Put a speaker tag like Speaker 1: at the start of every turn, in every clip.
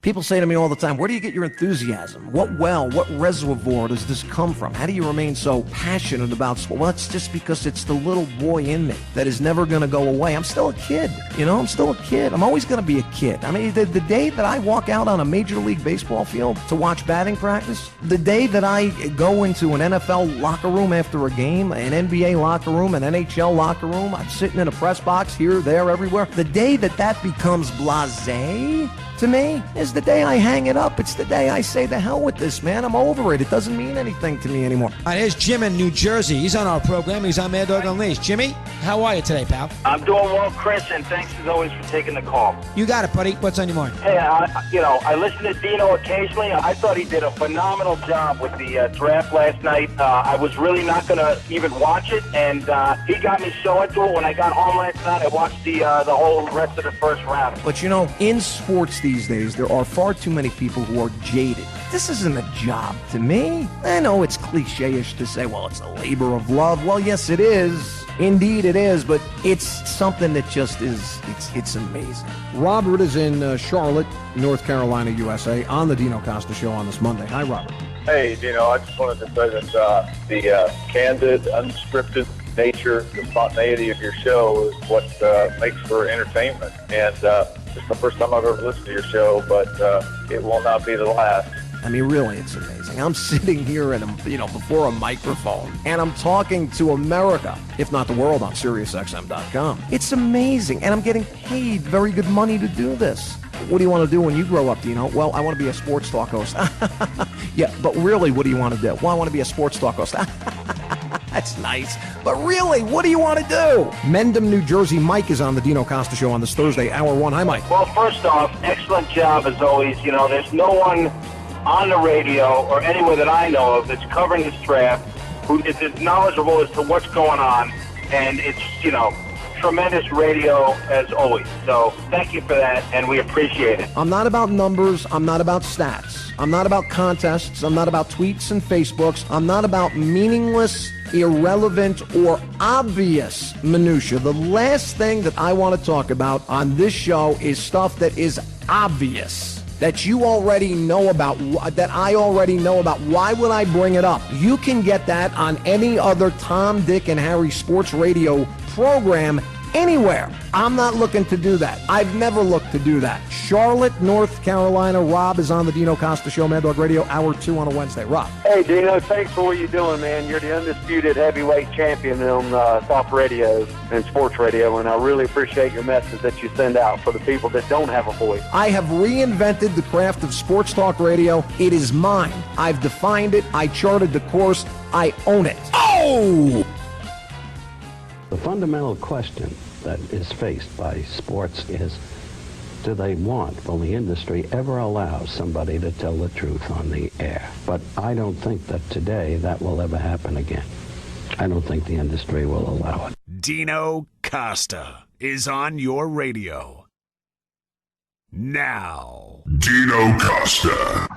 Speaker 1: People say to me all the time, where do you get your enthusiasm? What reservoir does this come from? How do you remain so passionate about sport? Well, it's just because it's the little boy in me that is never going to go away. I'm still a kid, I'm still a kid. I'm always going to be a kid. I mean, the day that I walk out on a Major League Baseball field to watch batting practice, the day that I go into an NFL locker room after a game, an NBA locker room, an NHL locker room, I'm sitting in a press box here, there, everywhere. The day that becomes blasé to me is the day I hang it up. It's the day I say, the hell with this, man. I'm over it. It doesn't mean anything to me anymore.
Speaker 2: All right, here's Jim in New Jersey. He's on our program. He's on Mad Dog Unleashed. Jimmy, how are you today, pal?
Speaker 3: I'm doing well, Chris, and thanks as always for taking the call.
Speaker 2: You got it, buddy. What's on your mind?
Speaker 3: Hey, I listen to Dino occasionally. I thought he did a phenomenal job with the draft last night. I was really not going to even watch it, and he got me so into it. When I got home last night, I watched the whole rest of the first round.
Speaker 1: But in sports these days, there are far too many people who are jaded. This isn't a job to me. I know it's cliche-ish to say, well, it's a labor of love. Well, yes, it is. Indeed it is, but it's something that just is, it's amazing. Robert is in Charlotte, North Carolina, USA, on the Dino Costa Show on this Monday. Hi, Robert.
Speaker 4: Hey, Dino, I just wanted to say that the candid, unscripted nature, the spontaneity of your show is what makes for entertainment. And it's the first time I've ever listened to your show, but it will not be the last.
Speaker 1: I mean, really, it's amazing. I'm sitting here before a microphone, and I'm talking to America, if not the world, on SiriusXM.com. It's amazing, and I'm getting paid very good money to do this. What do you want to do when you grow up, Dino? Well, I want to be a sports talk host. Yeah, but really, what do you want to do? Well, I want to be a sports talk host. That's nice. But really, what do you want to do? Mendham, New Jersey. Mike is on the Dino Costa Show on this Thursday, hour one. Hi, Mike.
Speaker 3: Well, first off, excellent job as always. There's no one on the radio or anywhere that I know of that's covering this draft who is as knowledgeable as to what's going on. And it's, tremendous radio as always. So thank you for that, and we appreciate it.
Speaker 1: I'm not about numbers. I'm not about stats. I'm not about contests. I'm not about tweets and Facebooks. I'm not about meaningless, irrelevant, or obvious minutia. The last thing that I want to talk about on this show is stuff that is obvious, that you already know about, that I already know about. Why would I bring it up? You can get that on any other Tom, Dick, and Harry sports radio program anywhere. I'm not looking to do that. I've never looked to do that. Charlotte, North Carolina. Rob is on the Dino Costa Show, Mad Dog Radio, hour 2 on a Wednesday. Rob.
Speaker 5: Hey, Dino, thanks for what you're doing, man. You're the undisputed heavyweight champion on talk radio and sports radio, and I really appreciate your message that you send out for the people that don't have a voice.
Speaker 1: I have reinvented the craft of sports talk radio. It is mine. I've defined it. I charted the course. I own it. Oh!
Speaker 6: The fundamental question that is faced by sports is, do they want, will the industry ever allow somebody to tell the truth on the air? But I don't think that today that will ever happen again. I don't think the industry will allow it.
Speaker 7: Dino Costa is on your radio. Now.
Speaker 8: Dino Costa.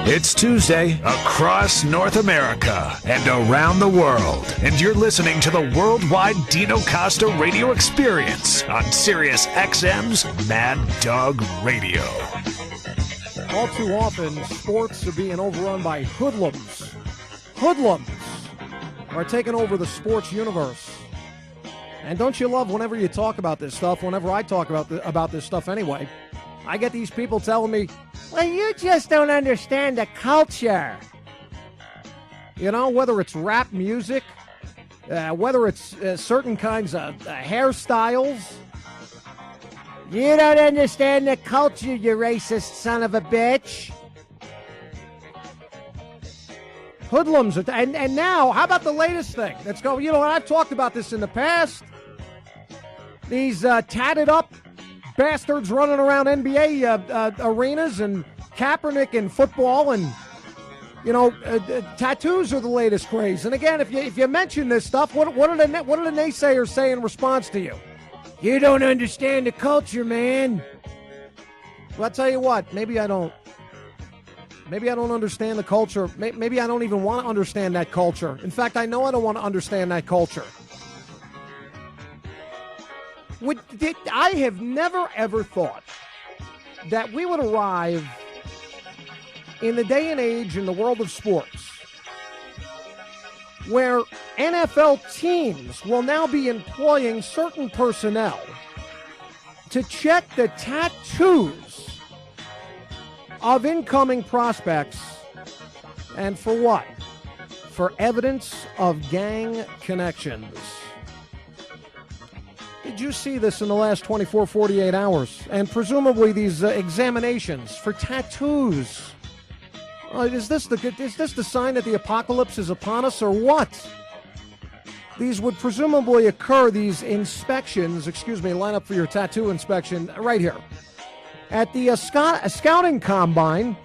Speaker 7: It's Tuesday across North America and around the world, and you're listening to the worldwide Dino Costa radio experience on Sirius XM's Mad Dog Radio.
Speaker 1: All too often, sports are being overrun by hoodlums. Hoodlums are taking over the sports universe. And don't you love whenever you talk about this stuff, whenever I talk about this stuff anyway, I get these people telling me, well, you just don't understand the culture. Whether it's rap music, whether it's certain kinds of hairstyles. You don't understand the culture, you racist son of a bitch. Hoodlums. And now, how about the latest thing? Let's go. I've talked about this in the past. These tatted up bastards running around NBA arenas, and Kaepernick in football, and tattoos are the latest craze. And again, if you mention this stuff, what do the naysayers say in response to you? You don't understand the culture, man. Well, I'll tell you what, maybe I don't. Maybe I don't understand the culture. Maybe I don't even want to understand that culture. In fact, I know I don't want to understand that culture. I have never, ever thought that we would arrive in the day and age in the world of sports where NFL teams will now be employing certain personnel to check the tattoos of incoming prospects. And for what? For evidence of gang connections. Did you see this in the last 24, 48 hours? And presumably these examinations for tattoos. Is this the sign that the apocalypse is upon us, or what? These would presumably occur, these inspections, line up for your tattoo inspection right here, at the scouting combine,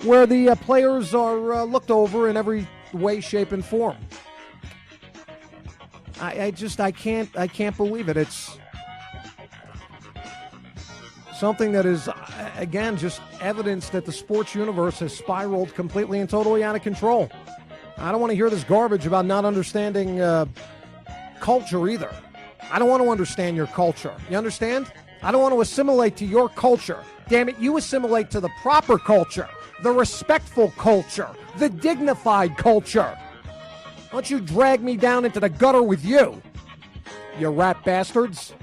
Speaker 1: where the players are looked over in every way, shape, and form. I can't believe it. It's something that is, again, just evidence that the sports universe has spiraled completely and totally out of control. I don't want to hear this garbage about not understanding culture either. I don't want to understand your culture. You understand? I don't want to assimilate to your culture. Damn it, you assimilate to the proper culture, the respectful culture, the dignified culture. Why don't you drag me down into the gutter with you, you rat bastards?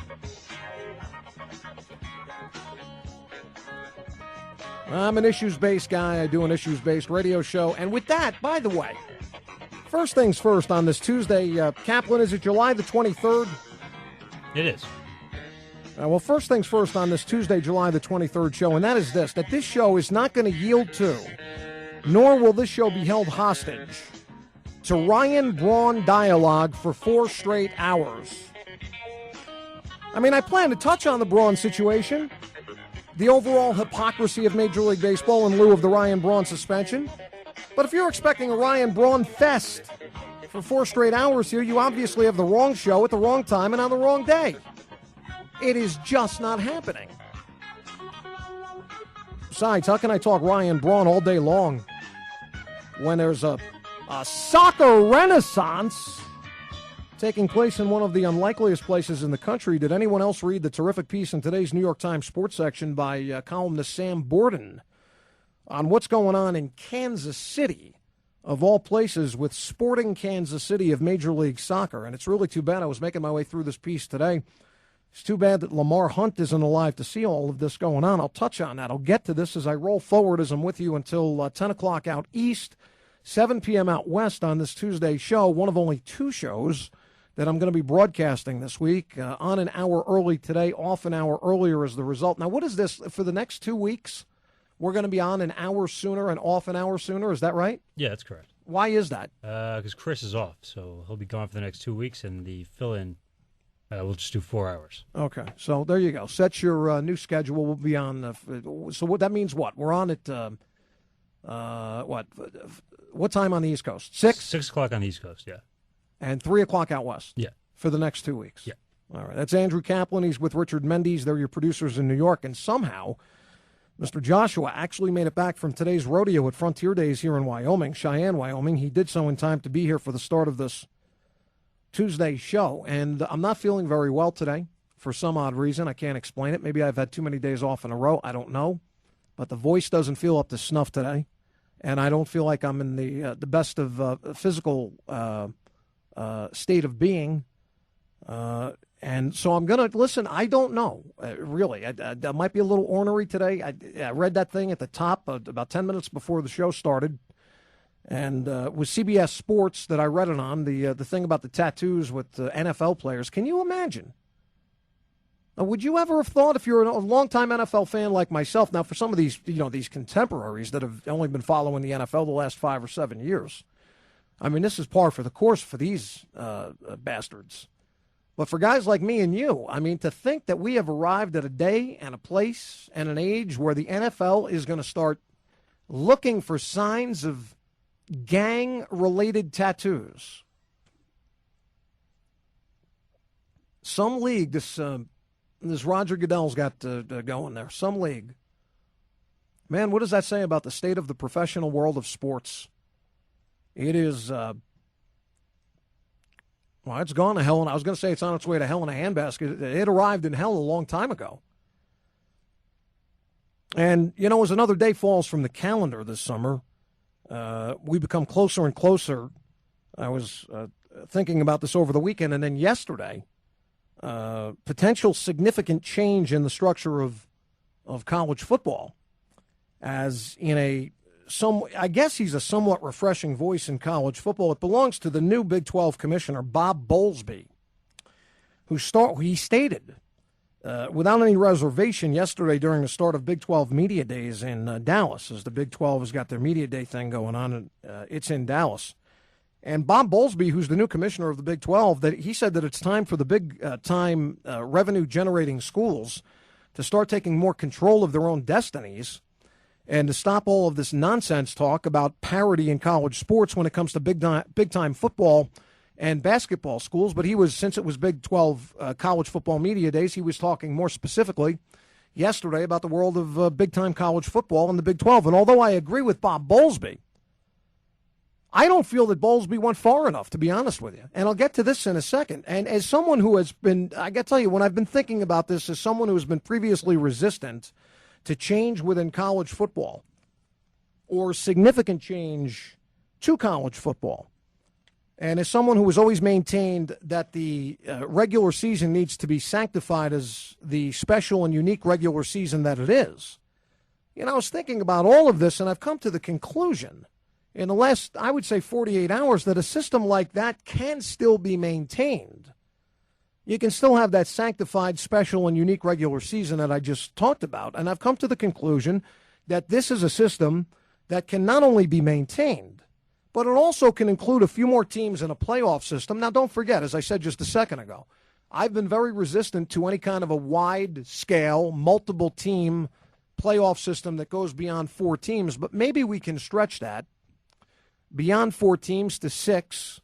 Speaker 1: I'm an issues-based guy. I do an issues-based radio show. And with that, by the way, first things first on this Tuesday, Kaplan, is it July the 23rd?
Speaker 9: It is.
Speaker 1: Well, first things first on this Tuesday, July the 23rd show, and that is this, that this show is not going to yield to, nor will this show be held hostage to Ryan Braun dialogue for 4 straight hours. I mean, I plan to touch on the Braun situation, the overall hypocrisy of Major League Baseball in lieu of the Ryan Braun suspension. But if you're expecting a Ryan Braun fest for 4 straight hours here, you obviously have the wrong show at the wrong time and on the wrong day. It is just not happening. Besides, how can I talk Ryan Braun all day long when there's a soccer renaissance taking place in one of the unlikeliest places in the country? Did anyone else read the terrific piece in today's New York Times sports section by columnist Sam Borden on what's going on in Kansas City, of all places, with Sporting Kansas City of Major League Soccer? And it's really too bad. I was making my way through this piece today. It's too bad that Lamar Hunt isn't alive to see all of this going on. I'll touch on that. I'll get to this as I roll forward, as I'm with you until 10 o'clock out east, 7 p.m. out west on this Tuesday show, one of only 2 shows that I'm going to be broadcasting this week, on an hour early today, off an hour earlier as the result. Now, what is this? For the next 2 weeks, we're going to be on an hour sooner and off an hour sooner. Is that right?
Speaker 9: Yeah, that's correct.
Speaker 1: Why is that?
Speaker 9: Because Chris is off, so he'll be gone for the next 2 weeks, and the fill-in, we'll just do 4 hours. Okay,
Speaker 1: so there you go. Set your new schedule. We'll be on. So what that means? What we're on at? What time on the East Coast? 6?
Speaker 9: 6 o'clock on the East Coast. Yeah.
Speaker 1: And 3 o'clock out west.
Speaker 9: Yeah.
Speaker 1: For the next 2 weeks.
Speaker 9: Yeah.
Speaker 1: All right. That's Andrew Kaplan. He's with Richard Mendes. They're your producers in New York. And somehow, Mr. Joshua actually made it back from today's rodeo at Frontier Days here in Wyoming, Cheyenne, Wyoming. He did so in time to be here for the start of this Tuesday show. And I'm not feeling very well today for some odd reason. I can't explain it. Maybe I've had too many days off in a row. I don't know. But the voice doesn't feel up to snuff today. And I don't feel like I'm in the best of physical state of being. And so I'm going to listen. I don't know, really. I might be a little ornery today. I read that thing at the top about 10 minutes before the show started. And with CBS Sports that I read it on, the thing about the tattoos with NFL players. Can you imagine? Would you ever have thought, if you're a longtime NFL fan like myself, now for some of these, these contemporaries that have only been following the NFL the last 5 or 7 years, I mean, this is par for the course for these bastards. But for guys like me and you, I mean, to think that we have arrived at a day and a place and an age where the NFL is going to start looking for signs of gang-related tattoos. Some league, this Roger Goodell's got going there, some league Man, what does that say about the state of the professional world of sports? It is, it's gone to hell. And I was going to say it's on its way to hell in a handbasket. It arrived in hell a long time ago. And, as another day falls from the calendar this summer, we become closer and closer. I was thinking about this over the weekend, and then yesterday, potential significant change in the structure of college football, as in I guess he's a somewhat refreshing voice in college football. It belongs to the new Big 12 commissioner, Bob Bowlesby, he stated without any reservation yesterday during the start of Big 12 Media Days in Dallas, as the Big 12 has got their Media Day thing going on, and it's in Dallas. And Bob Bowlesby, who's the new commissioner of the Big 12, that he said that it's time for the big-time revenue-generating schools to start taking more control of their own destinies and to stop all of this nonsense talk about parity in college sports when it comes to big-time football and basketball schools. But since it was Big 12 college football media days, he was talking more specifically yesterday about the world of big-time college football and the Big 12. And although I agree with Bob Bowlesby, I don't feel that Bowlesby went far enough, to be honest with you. And I'll get to this in a second. And as someone who has been, I got to tell you, when I've been thinking about this, as someone who has been previously resistant to change within college football or significant change to college football, and as someone who has always maintained that the regular season needs to be sanctified as the special and unique regular season that it is, I was thinking about all of this, and I've come to the conclusion in the last, I would say, 48 hours that a system like that can still be maintained. You can still have that sanctified, special, and unique regular season that I just talked about. And I've come to the conclusion that this is a system that can not only be maintained, but it also can include a few more teams in a playoff system. Now, don't forget, as I said just a second ago, I've been very resistant to any kind of a wide-scale, multiple-team playoff system that goes beyond 4 teams. But maybe we can stretch that beyond 4 teams to 6,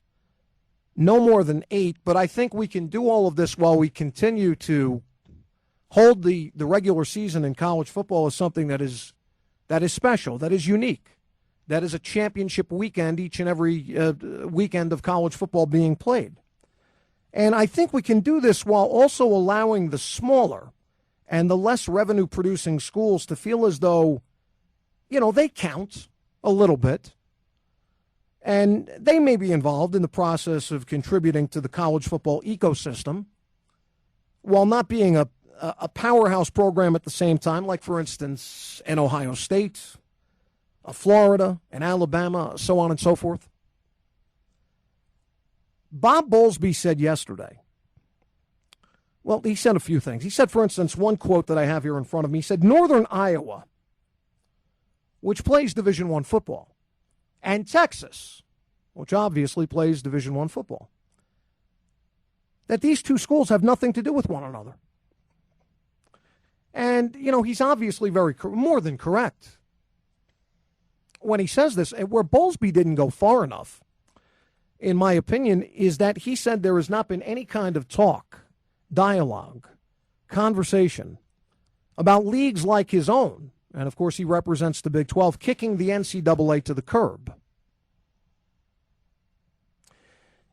Speaker 1: no more than 8, but I think we can do all of this while we continue to hold the regular season in college football as something that is special, that is unique, that is a championship weekend each and every weekend of college football being played. And I think we can do this while also allowing the smaller and the less revenue-producing schools to feel as though, they count a little bit. And they may be involved in the process of contributing to the college football ecosystem while not being a powerhouse program at the same time, like, for instance, an Ohio State, a Florida, an Alabama, so on and so forth. Bob Bowlesby said yesterday, well, he said a few things. He said, for instance, one quote that I have here in front of me, he said, Northern Iowa, which plays Division I football, and Texas, which obviously plays Division I football, that these two schools have nothing to do with one another. And, he's obviously more than correct when he says this. Where Bowlesby didn't go far enough, in my opinion, is that he said there has not been any kind of talk, dialogue, conversation about leagues like his own, and of course he represents the Big 12, kicking the NCAA to the curb.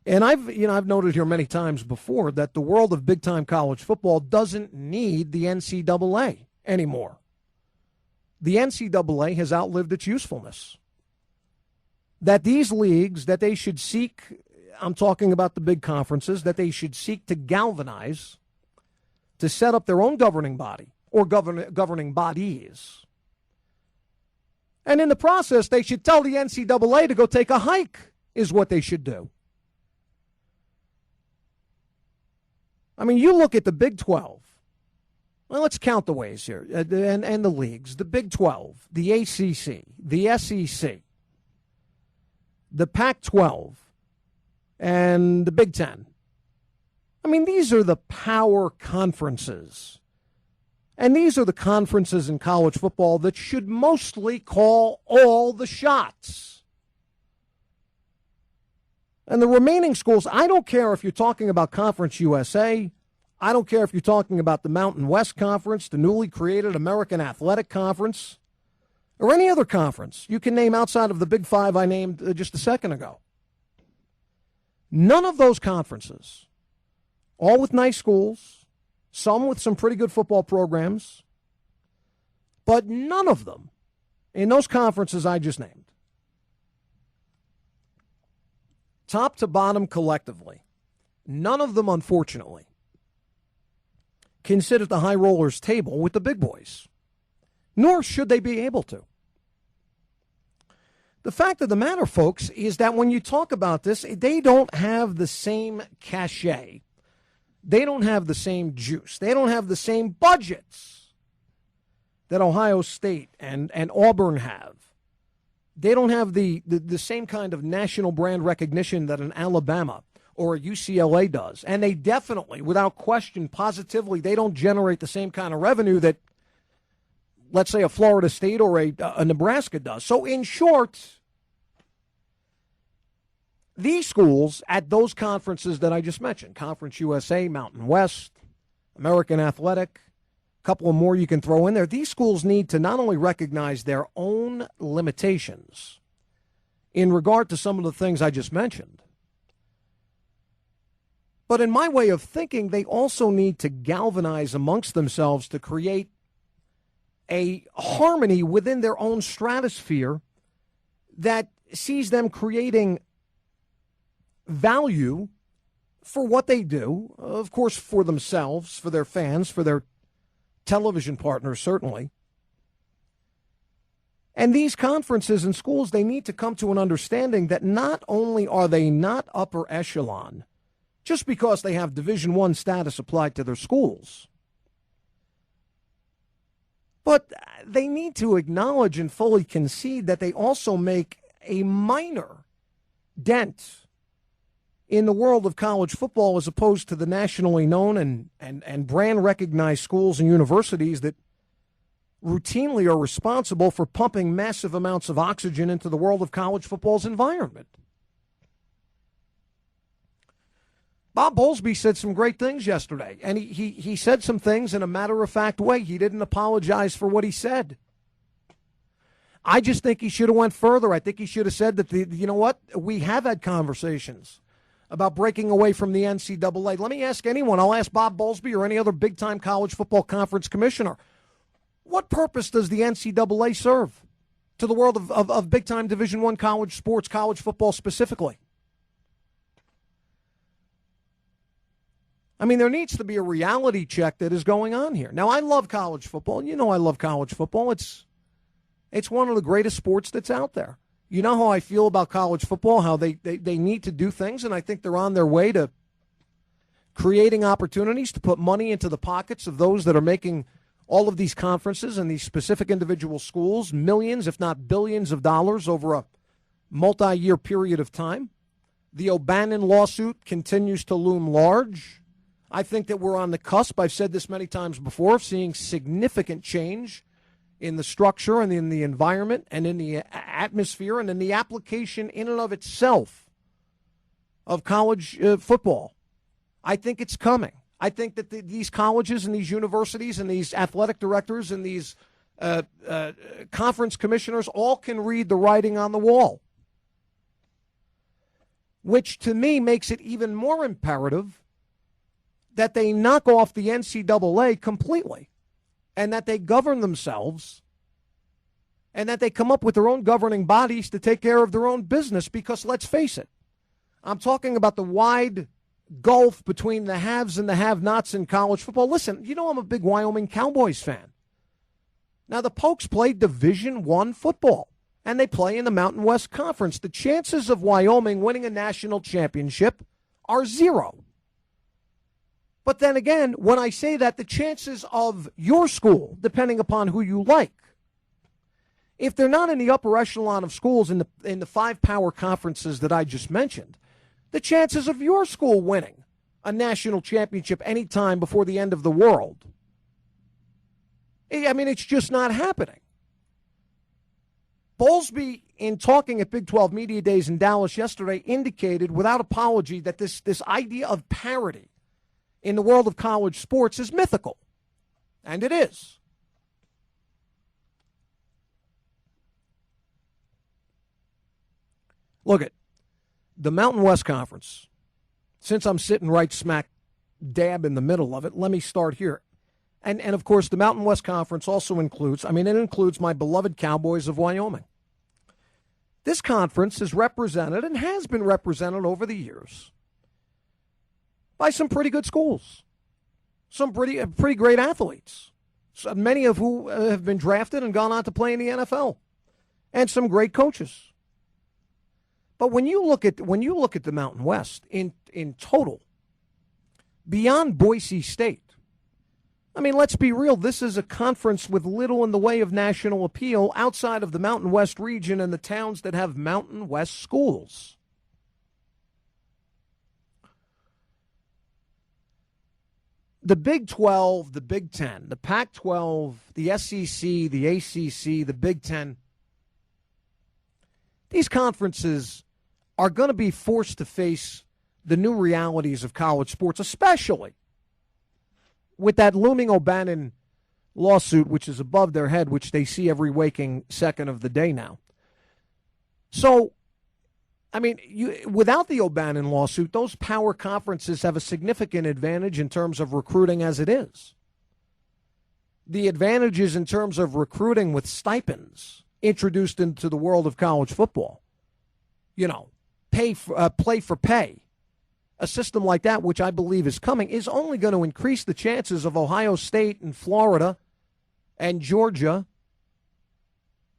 Speaker 1: And I've noted here many times before that the world of big-time college football doesn't need the NCAA anymore. The NCAA has outlived its usefulness. That these leagues, that they should seek, I'm talking about the big conferences, that they should seek to galvanize, to set up their own governing body or governing bodies. And in the process, they should tell the NCAA to go take a hike, is what they should do. I mean, you look at the Big 12. Well, let's count the ways here, and the leagues. The Big 12, the ACC, the SEC, the Pac-12, and the Big 10. I mean, these are the power conferences. And these are the conferences in college football that should mostly call all the shots. And the remaining schools, I don't care if you're talking about Conference USA. I don't care if you're talking about the Mountain West Conference, the newly created American Athletic Conference. or any other conference you can name outside of the Big Five I named just a second ago. None of those conferences, all with nice schools, some with some pretty good football programs, but none of them in those conferences I just named, top to bottom collectively, none of them, unfortunately, can sit at the high rollers table with the big boys, nor should they be able to. The fact of the matter, folks, is that when you talk about this, they don't have the same cachet. They don't have the same juice. They don't have the same budgets that Ohio State and Auburn have. They don't have the same kind of national brand recognition that an Alabama or a UCLA does. And they definitely, without question, positively, they don't generate the same kind of revenue that, let's say, a Florida State or a Nebraska does. So in short, these schools at those conferences that I just mentioned, Conference USA, Mountain West, American Athletic, a couple of more you can throw in there, these schools need to not only recognize their own limitations in regard to some of the things I just mentioned, but in my way of thinking, they also need to galvanize amongst themselves to create a harmony within their own stratosphere that sees them creating value for what they do, of course, for themselves, for their fans, for their television partners, certainly. And these conferences and schools, they need to come to an understanding that not only are they not upper echelon, just because they have Division I status applied to their schools, but they need to acknowledge and fully concede that they also make a minor dent in the world of college football as opposed to the nationally known and brand-recognized schools and universities that routinely are responsible for pumping massive amounts of oxygen into the world of college football's environment. Bob Bowlesby said some great things yesterday, and he said some things in a matter-of-fact way. He didn't apologize for what he said. I just think he should have went further. I think he should have said that, you know what, we have had conversations about breaking away from the NCAA. Let me ask anyone. I'll ask Bob Bowlesby or any other big-time college football conference commissioner. What purpose does the NCAA serve to the world of big-time Division I college sports, college football specifically? I mean, there needs to be a reality check that is going on here. Now, I love college football. You know I love college football. It's one of the greatest sports that's out there. You know how I feel about college football, how they need to do things, and I think they're on their way to creating opportunities to put money into the pockets of those that are making all of these conferences and these specific individual schools millions, if not billions of dollars over a multi-year period of time. The O'Bannon lawsuit continues to loom large. I think that we're on the cusp, I've said this many times before, of seeing significant change in the structure and in the environment and in the atmosphere and in the application in and of itself of college football. I think it's coming. I think that these colleges and these universities and these athletic directors and these conference commissioners all can read the writing on the wall, which to me makes it even more imperative that they knock off the NCAA completely and that they govern themselves and that they come up with their own governing bodies to take care of their own business, because let's face it, I'm talking about the wide gulf between the haves and the have-nots in college football. Listen, you know I'm a big Wyoming Cowboys fan. Now, the Pokes play Division I football, and they play in the Mountain West Conference. The chances of Wyoming winning a national championship are 0. But then again, when I say that, the chances of your school, depending upon who you like, if they're not in the upper echelon of schools in the 5 power conferences that I just mentioned, the chances of your school winning a national championship anytime before the end of the world, I mean, it's just not happening. Bowlesby, in talking at Big 12 Media Days in Dallas yesterday, indicated without apology that this idea of parity in the world of college sports is mythical. And it is. Look at the Mountain West Conference. Since I'm sitting right smack dab in the middle of it, let me start here. And of course, the Mountain West Conference also includes, it includes my beloved Cowboys of Wyoming. This conference is represented and has been represented over the years by some pretty good schools, some pretty great athletes, so many of who have been drafted and gone on to play in the NFL, and some great coaches. But when you look at the Mountain West in total, beyond Boise State, let's be real. This is a conference with little in the way of national appeal outside of the Mountain West region and the towns that have Mountain West schools. The Big 12, the Big 10, the Pac-12, the SEC, the ACC, the Big 10, these conferences are going to be forced to face the new realities of college sports, especially with that looming O'Bannon lawsuit, which is above their head, which they see every waking second of the day now. So, without the O'Bannon lawsuit, those power conferences have a significant advantage in terms of recruiting as it is. The advantages in terms of recruiting with stipends introduced into the world of college football, play for pay, a system like that, which I believe is coming, is only going to increase the chances of Ohio State and Florida and Georgia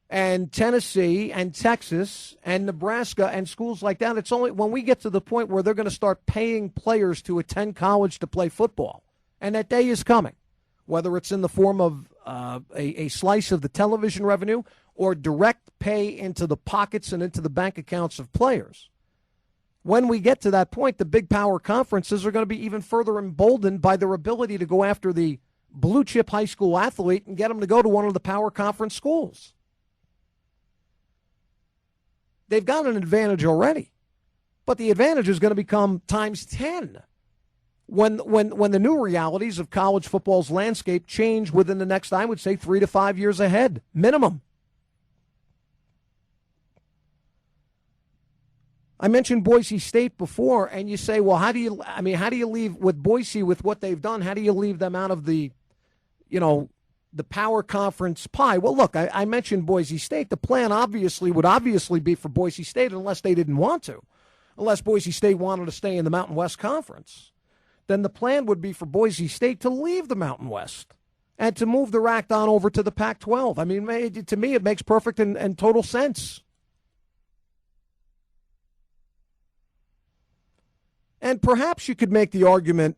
Speaker 1: and Tennessee and Texas and Nebraska and schools like that. It's only when we get to the point where they're going to start paying players to attend college to play football. And that day is coming, whether it's in the form of a slice of the television revenue or direct pay into the pockets and into the bank accounts of players. When we get to that point, the big power conferences are going to be even further emboldened by their ability to go after the blue chip high school athlete and get them to go to one of the power conference schools. They've got an advantage already, but the advantage is going to become times 10 when the new realities of college football's landscape change within the next, I would say, 3 to 5 years ahead, minimum. I mentioned Boise State before, and you say, well, how do you leave with Boise with what they've done? How do you leave them out of the power conference pie? Well, look, I mentioned Boise State. The plan would be for Boise State unless they didn't want to, unless Boise State wanted to stay in the Mountain West Conference. Then the plan would be for Boise State to leave the Mountain West and to move the rack on over to the Pac-12. To me, it makes perfect and total sense. And perhaps you could make the argument,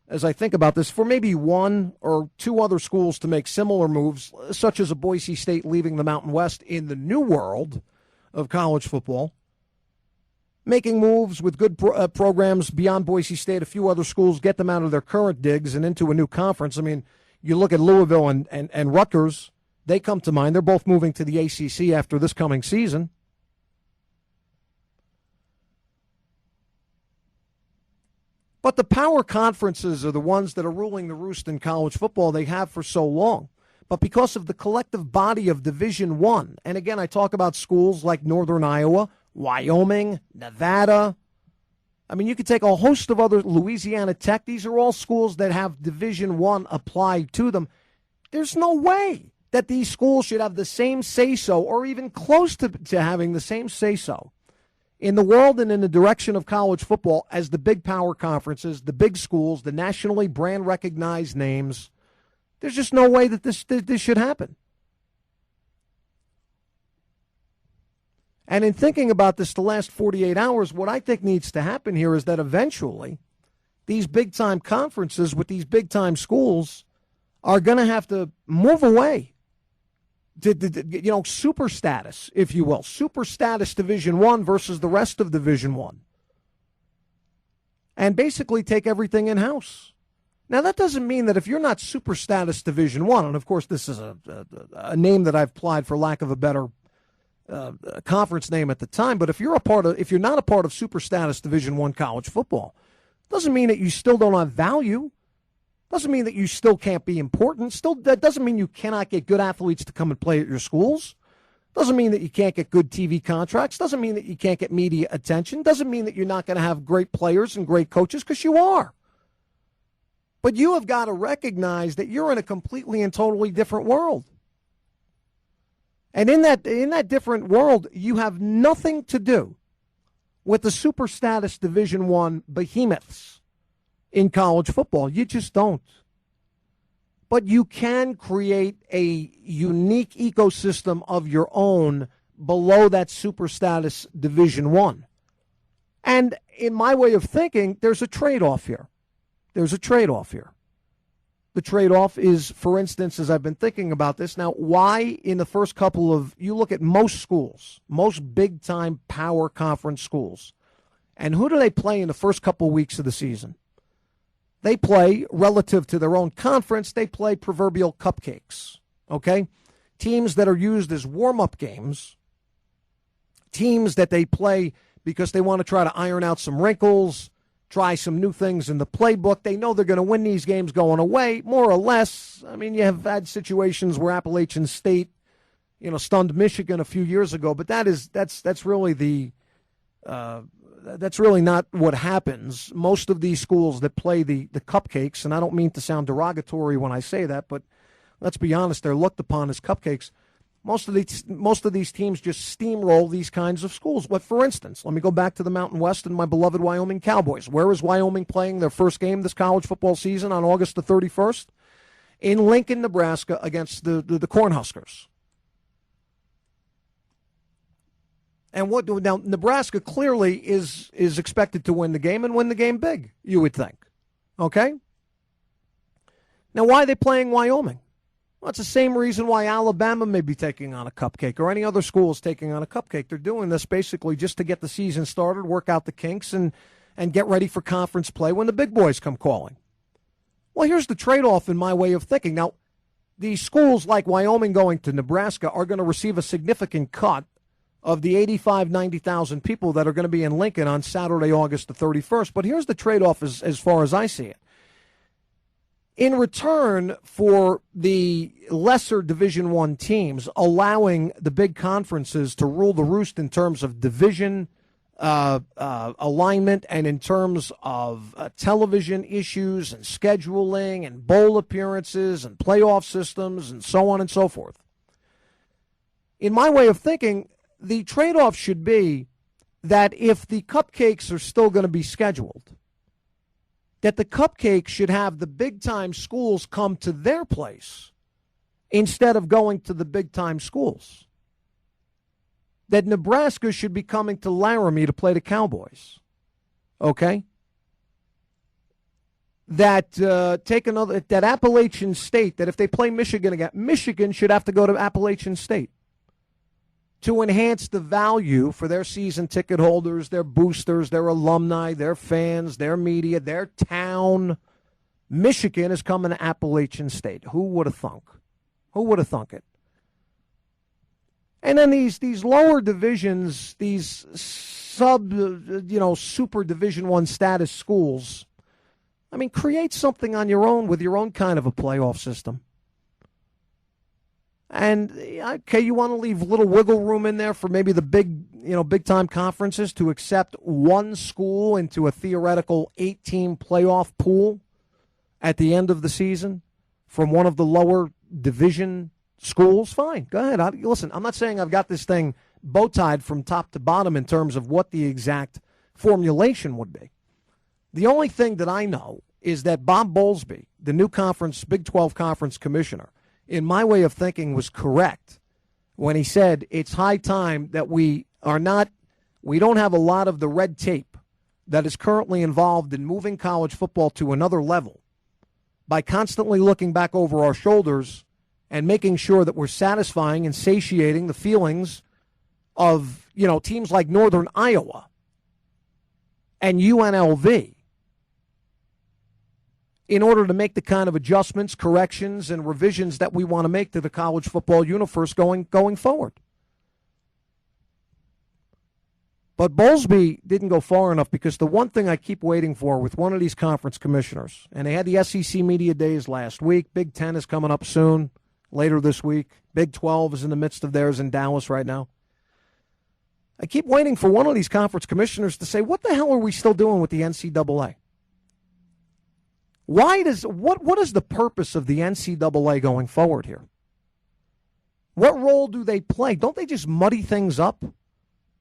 Speaker 1: as I think about this, for maybe one or two other schools to make similar moves, such as a Boise State leaving the Mountain West in the new world of college football, making moves with good programs beyond Boise State. A few other schools get them out of their current digs and into a new conference. You look at Louisville and Rutgers, they come to mind. They're both moving to the ACC after this coming season. But the power conferences are the ones that are ruling the roost in college football. They have for so long. But because of the collective body of Division I, and again, I talk about schools like Northern Iowa, Wyoming, Nevada. You could take a host of other, Louisiana Tech. These are all schools that have Division I applied to them. There's no way that these schools should have the same say-so or even close to having the same say-so in the world and in the direction of college football as the big power conferences, the big schools, the nationally brand-recognized names. There's just no way that this should happen. And in thinking about this the last 48 hours, what I think needs to happen here is that eventually these big-time conferences with these big-time schools are going to have to move away to super status, if you will, super status Division I versus the rest of Division I, and basically take everything in-house. Now, that doesn't mean that if you're not super status Division I, and of course this is a name that I've applied for lack of a better conference name at the time, but if you're not a part of super status Division I college football, doesn't mean that you still don't have value. Doesn't mean that you still can't be important. That doesn't mean you cannot get good athletes to come and play at your schools. Doesn't mean that you can't get good TV contracts. Doesn't mean that you can't get media attention. Doesn't mean that you're not going to have great players and great coaches, because you are. But you have got to recognize that you're in a completely and totally different world. And in that different world, you have nothing to do with the super status Division I behemoths in college football. You just don't. But you can create a unique ecosystem of your own below that super status Division I. And in my way of thinking, there's a trade-off here. There's a trade-off here. The trade-off is, for instance, as I've been thinking about this, now, why in the first couple of, you look at most schools, most big-time power conference schools, and who do they play in the first couple of weeks of the season? They play, relative to their own conference, they play proverbial cupcakes, okay? Teams that are used as warm-up games, teams that they play because they want to try to iron out some wrinkles, try some new things in the playbook. They know they're going to win these games going away, more or less. I mean, you have had situations where Appalachian State, stunned Michigan a few years ago, but that's really that's really not what happens. Most of these schools that play the cupcakes, and I don't mean to sound derogatory when I say that, but let's be honest, they're looked upon as cupcakes. Most of these teams just steamroll these kinds of schools. But for instance, let me go back to the Mountain West and my beloved Wyoming Cowboys. Where is Wyoming playing their first game this college football season on August the 31st? In Lincoln, Nebraska, against the Cornhuskers. And now Nebraska clearly is expected to win the game and win the game big, you would think. Okay? Now, why are they playing Wyoming? Well, it's the same reason why Alabama may be taking on a cupcake, or any other school is taking on a cupcake. They're doing this basically just to get the season started, work out the kinks, and get ready for conference play when the big boys come calling. Well, here's the trade-off in my way of thinking. Now, these schools like Wyoming going to Nebraska are going to receive a significant cut of the 90,000 people that are going to be in Lincoln on Saturday, August the 31st. But here's the trade-off as far as I see it. In return for the lesser Division I teams allowing the big conferences to rule the roost in terms of division alignment and in terms of television issues and scheduling and bowl appearances and playoff systems and so on and so forth. In my way of thinking, the trade-off should be that if the cupcakes are still going to be scheduled, that the cupcakes should have the big-time schools come to their place instead of going to the big-time schools. That Nebraska should be coming to Laramie to play the Cowboys. Okay? That that Appalachian State, that if they play Michigan again, Michigan should have to go to Appalachian State to enhance the value for their season ticket holders, their boosters, their alumni, their fans, their media, their town. Michigan is coming to Appalachian State. Who would have thunk? Who would have thunk it? And then these lower divisions, these super Division I status schools, I mean, create something on your own with your own kind of a playoff system. And, okay, you want to leave a little wiggle room in there for maybe the big-time conferences to accept one school into a theoretical 8-team playoff pool at the end of the season from one of the lower division schools? Fine, go ahead. Listen, I'm not saying I've got this thing bow-tied from top to bottom in terms of what the exact formulation would be. The only thing that I know is that Bob Bowlesby, the new Big 12 conference commissioner, in my way of thinking, was correct when he said it's high time that we don't have a lot of the red tape that is currently involved in moving college football to another level by constantly looking back over our shoulders and making sure that we're satisfying and satiating the feelings of, teams like Northern Iowa and UNLV in order to make the kind of adjustments, corrections, and revisions that we want to make to the college football universe going forward. But Bowlesby didn't go far enough, because the one thing I keep waiting for with one of these conference commissioners, and they had the SEC Media Days last week, Big Ten is coming up soon, later this week. Big 12 is in the midst of theirs in Dallas right now. I keep waiting for one of these conference commissioners to say, what the hell are we still doing with the NCAA? What is the purpose of the NCAA going forward here? What role do they play? Don't they just muddy things up?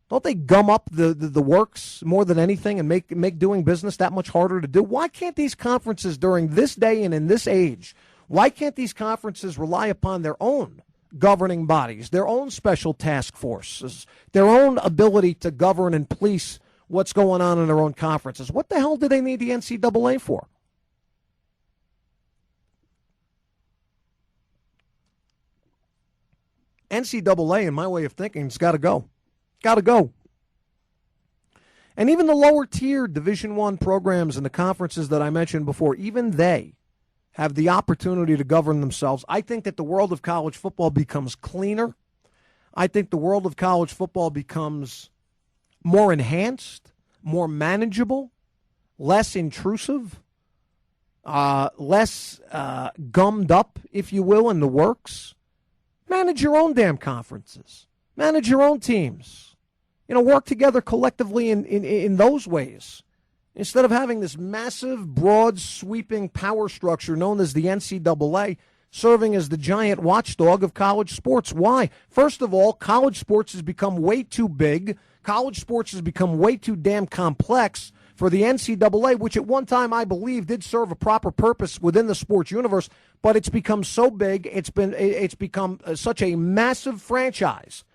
Speaker 1: Don't they gum up the works more than anything and make doing business that much harder to do? Why can't these conferences during this day and in this age, why can't these conferences rely upon their own governing bodies, their own special task forces, their own ability to govern and police what's going on in their own conferences? What the hell do they need the NCAA for? NCAA, in my way of thinking, has got to go. Got to go. And even the lower tier Division I programs and the conferences that I mentioned before, even they have the opportunity to govern themselves. I think that the world of college football becomes cleaner. I think the world of college football becomes more enhanced, more manageable, less intrusive, less gummed up, if you will, in the works. Manage your own damn conferences. Manage your own teams. Work together collectively in those ways. Instead of having this massive, broad, sweeping power structure known as the NCAA serving as the giant watchdog of college sports. Why? First of all, college sports has become way too big. College sports has become way too damn complex for the NCAA, which at one time I believe did serve a proper purpose within the sports universe, but it's become so big, it's become such a massive franchise.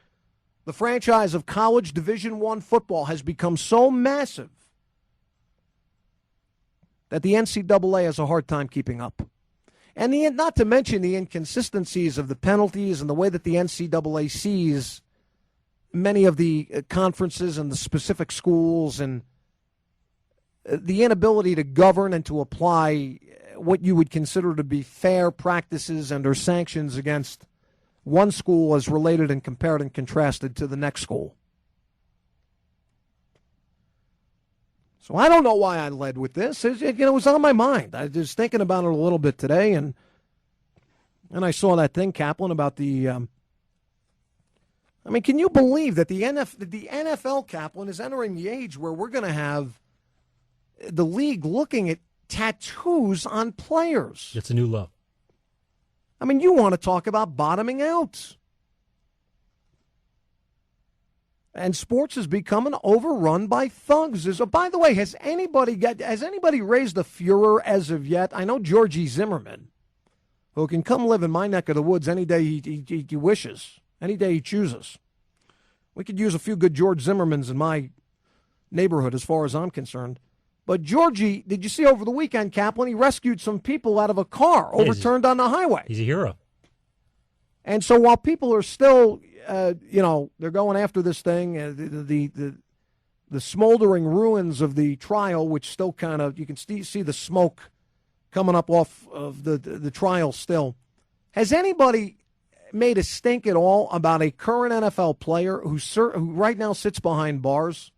Speaker 1: The franchise of college Division I football has become so massive that the NCAA has a hard time keeping up. And not to mention the inconsistencies of the penalties and the way that the NCAA sees many of the conferences and the specific schools, and the inability to govern and to apply what you would consider to be fair practices and or sanctions against one school as related and compared and contrasted to the next school. So I don't know why I led with this. It was on my mind. I was thinking about it a little bit today, and I saw that thing, Kaplan, about the can you believe that the NFL, Kaplan, is entering the age where we're going to have the league looking at tattoos on players?
Speaker 9: It's a new low.
Speaker 1: You want to talk about bottoming out. And sports is becoming overrun by thugs. By the way, has anybody raised a furor as of yet? I know Georgie Zimmerman, who can come live in my neck of the woods any day he wishes, any day he chooses. We could use a few good George Zimmermans in my neighborhood as far as I'm concerned. But Georgie, did you see over the weekend, Kaplan, he rescued some people out of a car overturned on the highway.
Speaker 9: He's a hero.
Speaker 1: And so while people are still, they're going after this thing, the smoldering ruins of the trial, which still kind of, you can see the smoke coming up off of the trial still. Has anybody made a stink at all about a current NFL player who right now sits behind bars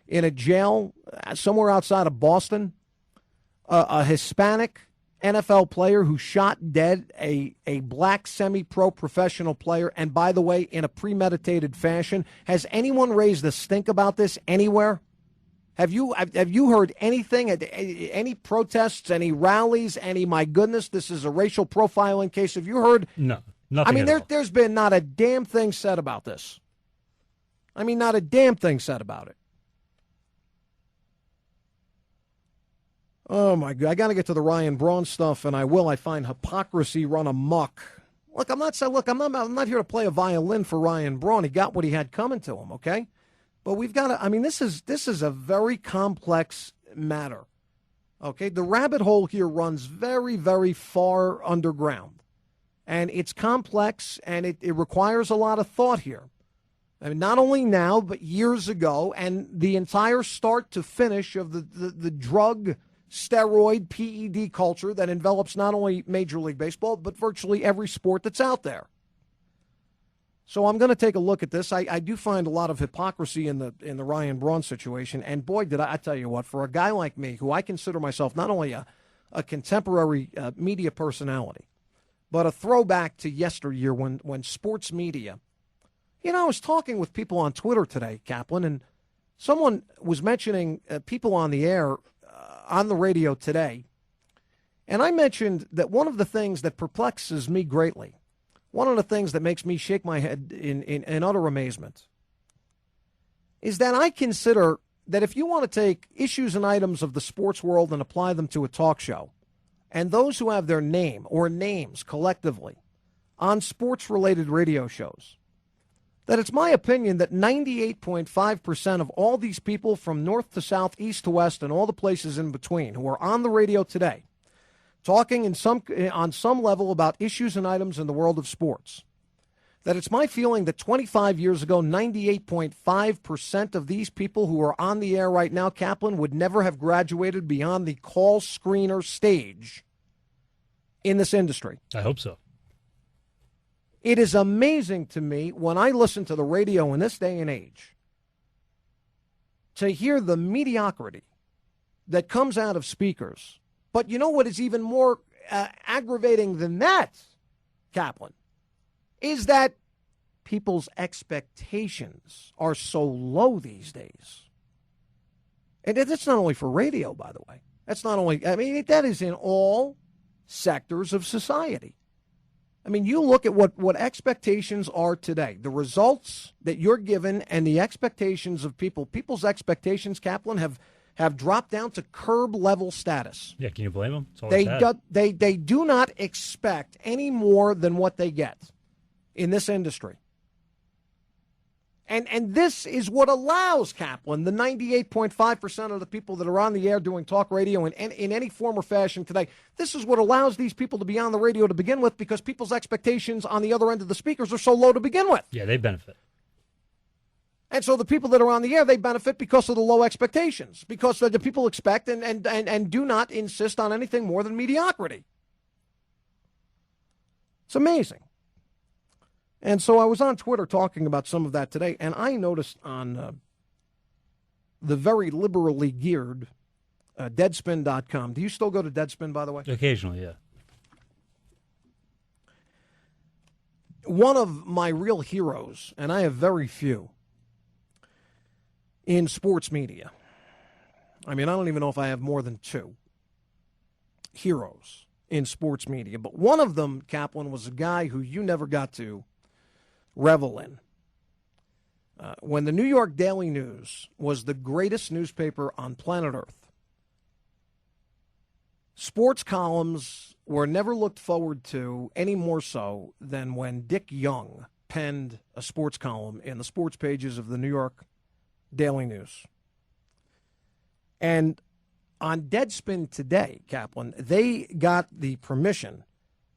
Speaker 1: in a jail somewhere outside of Boston, a Hispanic NFL player who shot dead a black semi-pro professional player, and by the way, in a premeditated fashion? Has anyone raised a stink about this anywhere? Have you heard anything, any protests, any rallies, any, my goodness, this is a racial profiling case? Have you heard?
Speaker 9: No, nothing.
Speaker 1: There's been not a damn thing said about this. Not a damn thing said about it. Oh, my God. I got to get to the Ryan Braun stuff, and I will. I find hypocrisy run amok. Look, I'm not here to play a violin for Ryan Braun. He got what he had coming to him, okay? But we've got to, this is a very complex matter, okay? The rabbit hole here runs very, very far underground, and it's complex, and it requires a lot of thought here. Not only now, but years ago, and the entire start to finish of the drug steroid PED culture that envelops not only Major League Baseball, but virtually every sport that's out there. So I'm going to take a look at this. I do find a lot of hypocrisy in the Ryan Braun situation. And boy, did I tell you what, for a guy like me, who I consider myself not only a contemporary media personality, but a throwback to yesteryear when sports media. I was talking with people on Twitter today, Kaplan, and someone was mentioning people on the air, on the radio today. And I mentioned that one of the things that perplexes me greatly, one of the things that makes me shake my head in utter amazement, is that I consider that if you want to take issues and items of the sports world and apply them to a talk show, and those who have their name or names collectively on sports-related radio shows, that it's my opinion that 98.5% of all these people from north to south, east to west, and all the places in between who are on the radio today, talking on some level about issues and items in the world of sports, that it's my feeling that 25 years ago, 98.5% of these people who are on the air right now, Kaplan, would never have graduated beyond the call screener stage in this industry.
Speaker 9: I hope so.
Speaker 1: It is amazing to me when I listen to the radio in this day and age to hear the mediocrity that comes out of speakers. But you know what is even more aggravating than that, Kaplan, is that people's expectations are so low these days. And that's not only for radio, by the way. That's not only, that is in all sectors of society. You look at what expectations are today, the results that you're given and the expectations of people's expectations, Kaplan, have dropped down to curb level status.
Speaker 9: Yeah, can you blame them?
Speaker 1: They do not expect any more than what they get in this industry. And this is what allows, Kaplan, the 98.5% of the people that are on the air doing talk radio in any form or fashion today, this is what allows these people to be on the radio to begin with, because people's expectations on the other end of the speakers are so low to begin with.
Speaker 9: Yeah, they benefit.
Speaker 1: And so the people that are on the air, they benefit because of the low expectations, because the people expect and do not insist on anything more than mediocrity. It's amazing. And so I was on Twitter talking about some of that today, and I noticed on the very liberally geared Deadspin.com. Do you still go to Deadspin, by the way?
Speaker 9: Occasionally, yeah.
Speaker 1: One of my real heroes, and I have very few, in sports media. I don't even know if I have more than two heroes in sports media. But one of them, Kaplan, was a guy who you never got to revel in. When the New York Daily News was the greatest newspaper on planet Earth, sports columns were never looked forward to any more so than when Dick Young penned a sports column in the sports pages of the New York Daily News. And on Deadspin today, Kaplan, they got the permission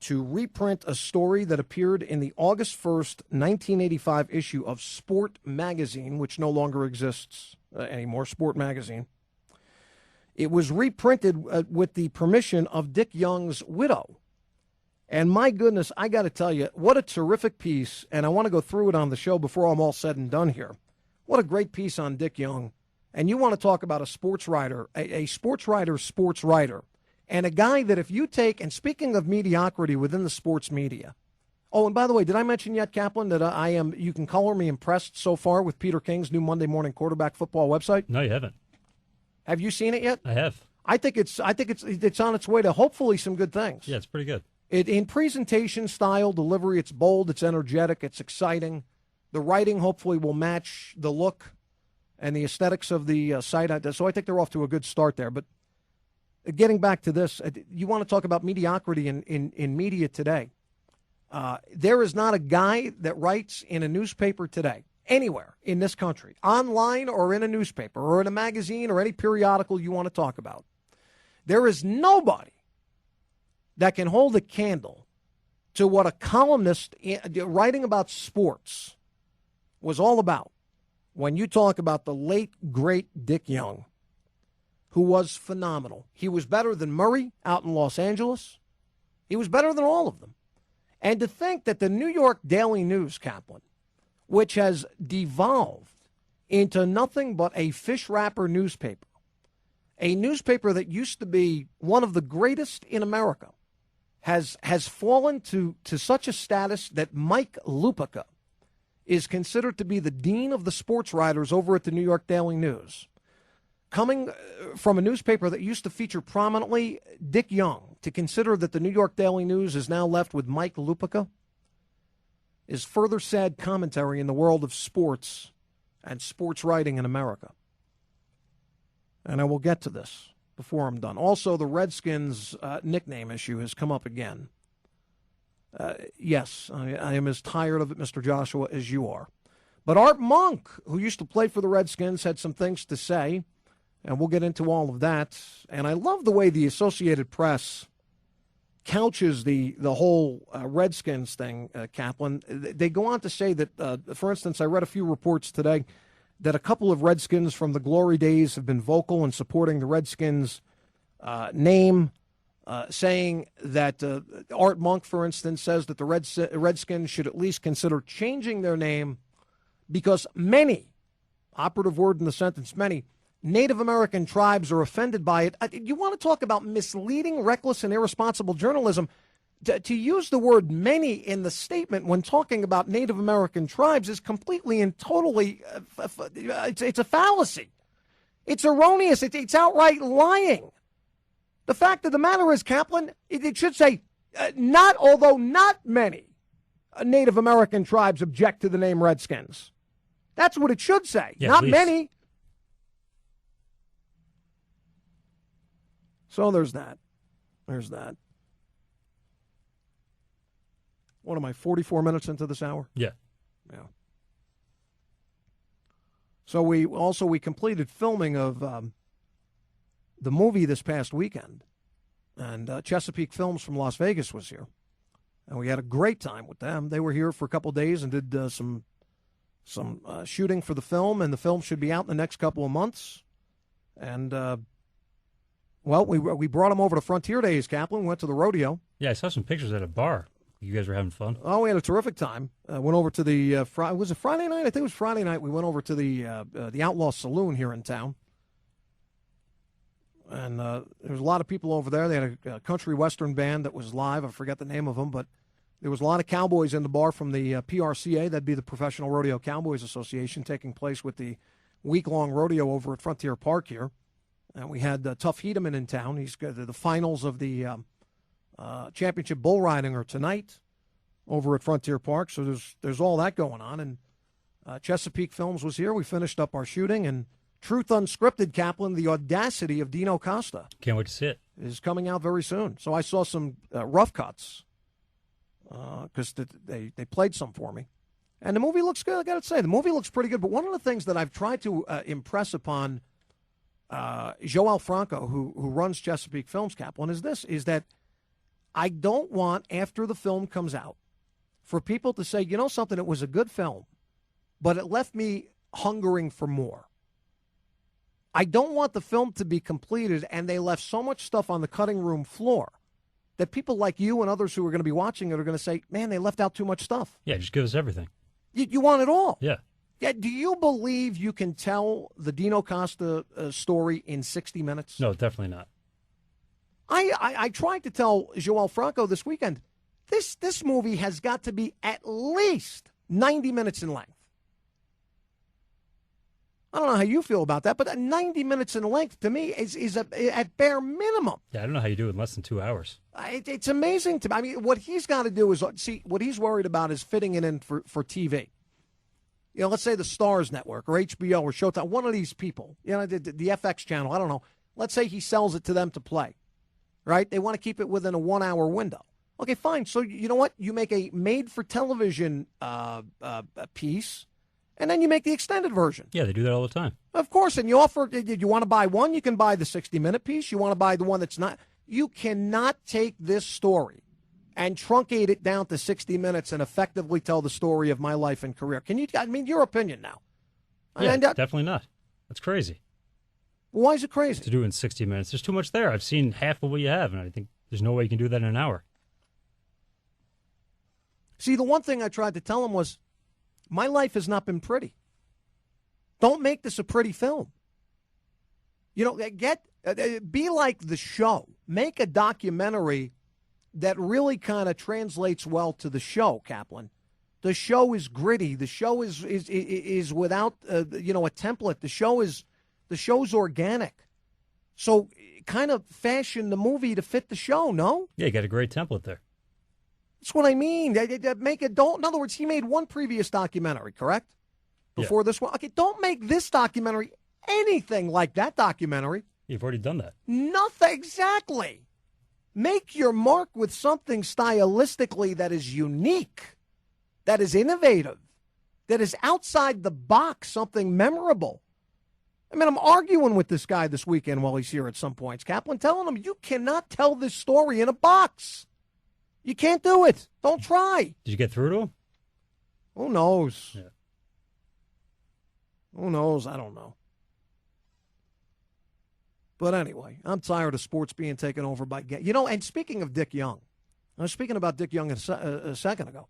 Speaker 1: to reprint a story that appeared in the August 1st, 1985 issue of Sport Magazine, which no longer exists anymore, Sport Magazine. It was reprinted with the permission of Dick Young's widow. And my goodness, I got to tell you, what a terrific piece, and I want to go through it on the show before I'm all said and done here. What a great piece on Dick Young. And you want to talk about a sports writer, a sports writer, and a guy that if you take, and speaking of mediocrity within the sports media, oh, and by the way, did I mention yet, Kaplan, that you can color me impressed so far with Peter King's new Monday morning quarterback football website?
Speaker 9: No, you haven't.
Speaker 1: Have you seen it yet?
Speaker 9: I have.
Speaker 1: I think it's on its way to hopefully some good things.
Speaker 9: Yeah, it's pretty good.
Speaker 1: In presentation style, delivery, it's bold, it's energetic, it's exciting. The writing hopefully will match the look and the aesthetics of the site. So I think they're off to a good start there. But getting back to this, you want to talk about mediocrity in media today. There is not a guy that writes in a newspaper today, anywhere in this country, online or in a newspaper or in a magazine or any periodical you want to talk about. There is nobody that can hold a candle to what a columnist writing about sports was all about when you talk about the late, great Dick Young, who was phenomenal. He was better than Murray out in Los Angeles. He was better than all of them. And to think that the New York Daily News, Kaplan, which has devolved into nothing but a fish wrapper newspaper, a newspaper that used to be one of the greatest in America, has fallen to such a status that Mike Lupica is considered to be the dean of the sports writers over at the New York Daily News. Coming from a newspaper that used to feature prominently Dick Young, to consider that the New York Daily News is now left with Mike Lupica is further sad commentary in the world of sports and sports writing in America. And I will get to this before I'm done. Also, the Redskins nickname issue has come up again. Yes, I am as tired of it, Mr. Joshua, as you are. But Art Monk, who used to play for the Redskins, had some things to say, and we'll get into all of that. And I love the way the Associated Press couches the whole Redskins thing, Kaplan. They go on to say that, for instance, I read a few reports today that a couple of Redskins from the glory days have been vocal in supporting the Redskins name, saying that Art Monk, for instance, says that the Redskins should at least consider changing their name because many, operative word in the sentence, many, Native American tribes are offended by it. You want to talk about misleading, reckless, and irresponsible journalism? To use the word many in the statement when talking about Native American tribes is completely and totally, it's a fallacy. It's erroneous. It's outright lying. The fact of the matter is, Kaplan, it should say, although not many Native American tribes object to the name Redskins. That's what it should say, not many. So there's that. There's that. What am I, 44 minutes into this hour?
Speaker 9: Yeah.
Speaker 1: Yeah. So we completed filming of the movie this past weekend, and Chesapeake Films from Las Vegas was here, and we had a great time with them. They were here for a couple of days and did some shooting for the film, and the film should be out in the next couple of months. And we brought them over to Frontier Days, Kaplan. We went to the rodeo.
Speaker 9: Yeah, I saw some pictures at a bar. You guys were having fun.
Speaker 1: Oh, we had a terrific time. Went over to the was it Friday night? I think it was Friday night. We went over to the Outlaw Saloon here in town, and there was a lot of people over there. They had a country western band that was live. I forget the name of them, but there was a lot of cowboys in the bar from the PRCA. That'd be the Professional Rodeo Cowboys Association, taking place with the week-long rodeo over at Frontier Park here. And we had Tuff Hedeman in town. He's got the finals of the championship bull riding are tonight over at Frontier Park. So there's all that going on. And Chesapeake Films was here. We finished up our shooting. And Truth Unscripted, Kaplan, the audacity of Dino Costa.
Speaker 9: Can't wait to see it.
Speaker 1: Is coming out very soon. So I saw some rough cuts because they played some for me. And the movie looks good, I got to say. The movie looks pretty good. But one of the things that I've tried to impress upon Joel Franco, who runs Chesapeake Films, Kaplan, is that I don't want, after the film comes out, for people to say, you know something, it was a good film, but it left me hungering for more. I don't want the film to be completed and they left so much stuff on the cutting room floor that people like you and others who are going to be watching it are going to say, man, they left out too much stuff.
Speaker 9: Yeah, just give us everything.
Speaker 1: You want it all.
Speaker 9: Yeah.
Speaker 1: Yeah. Do you believe you can tell the Dino Costa story in 60 minutes?
Speaker 9: No, definitely not.
Speaker 1: I tried to tell Joel Franco this weekend, this movie has got to be at least 90 minutes in length. I don't know how you feel about that, but 90 minutes in length to me is at bare minimum.
Speaker 9: Yeah, I don't know how you do it in less than 2 hours.
Speaker 1: It's amazing to me. I mean, what he's got to do is, see, what he's worried about is fitting it in for TV. You know, let's say the Stars Network or HBO or Showtime, one of these people, you know, the FX channel, I don't know. Let's say he sells it to them to play, right? They want to keep it within a 1 hour window. Okay, fine. So you know what? You make a made-for-television piece, and then you make the extended version.
Speaker 9: Yeah, they do that all the time.
Speaker 1: Of course, and you offer, you want to buy one, you can buy the 60-minute piece. You want to buy the one that's not. You cannot take this story and truncate it down to 60 minutes and effectively tell the story of my life and career. Can you? I mean, your opinion now.
Speaker 9: Yeah, definitely not. That's crazy.
Speaker 1: Why is it crazy?
Speaker 9: To do it in 60 minutes. There's too much there. I've seen half of what you have, and I think there's no way you can do that in an hour.
Speaker 1: See, the one thing I tried to tell him was, my life has not been pretty. Don't make this a pretty film. You know, be like The Show. Make a documentary that really kind of translates well to the show, Kaplan. The show is gritty. The show is without a template. The show's organic. So kind of fashion the movie to fit the show, no?
Speaker 9: Yeah, you got a great template there.
Speaker 1: That's what I mean. Make it, don't. In other words, he made one previous documentary, correct? Before this one. Okay, don't make this documentary anything like that documentary.
Speaker 9: You've already done that.
Speaker 1: Nothing, exactly. Make your mark with something stylistically that is unique, that is innovative, that is outside the box, something memorable. I mean, I'm arguing with this guy this weekend while he's here at some points, Kaplan, telling him you cannot tell this story in a box. You can't do it. Don't try.
Speaker 9: Did you get through to him?
Speaker 1: Who knows?
Speaker 9: Yeah.
Speaker 1: Who knows? I don't know. But anyway, I'm tired of sports being taken over by and speaking of Dick Young, I was speaking about Dick Young a second ago.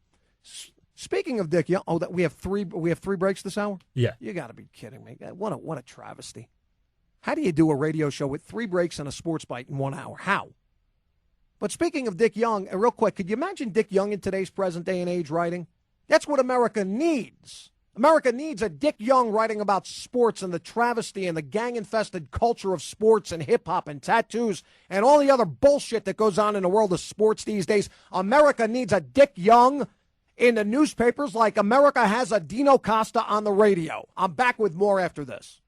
Speaker 1: Speaking of Dick Young, that we have three breaks this hour?
Speaker 9: Yeah.
Speaker 1: You got to be kidding me. What a travesty. How do you do a radio show with 3 breaks and a sports bite in 1 hour? How? But speaking of Dick Young, real quick, could you imagine Dick Young in today's present day and age writing? That's what America needs. America needs a Dick Young writing about sports and the travesty and the gang-infested culture of sports and hip-hop and tattoos and all the other bullshit that goes on in the world of sports these days. America needs a Dick Young in the newspapers like America has a Dino Costa on the radio. I'm back with more after this.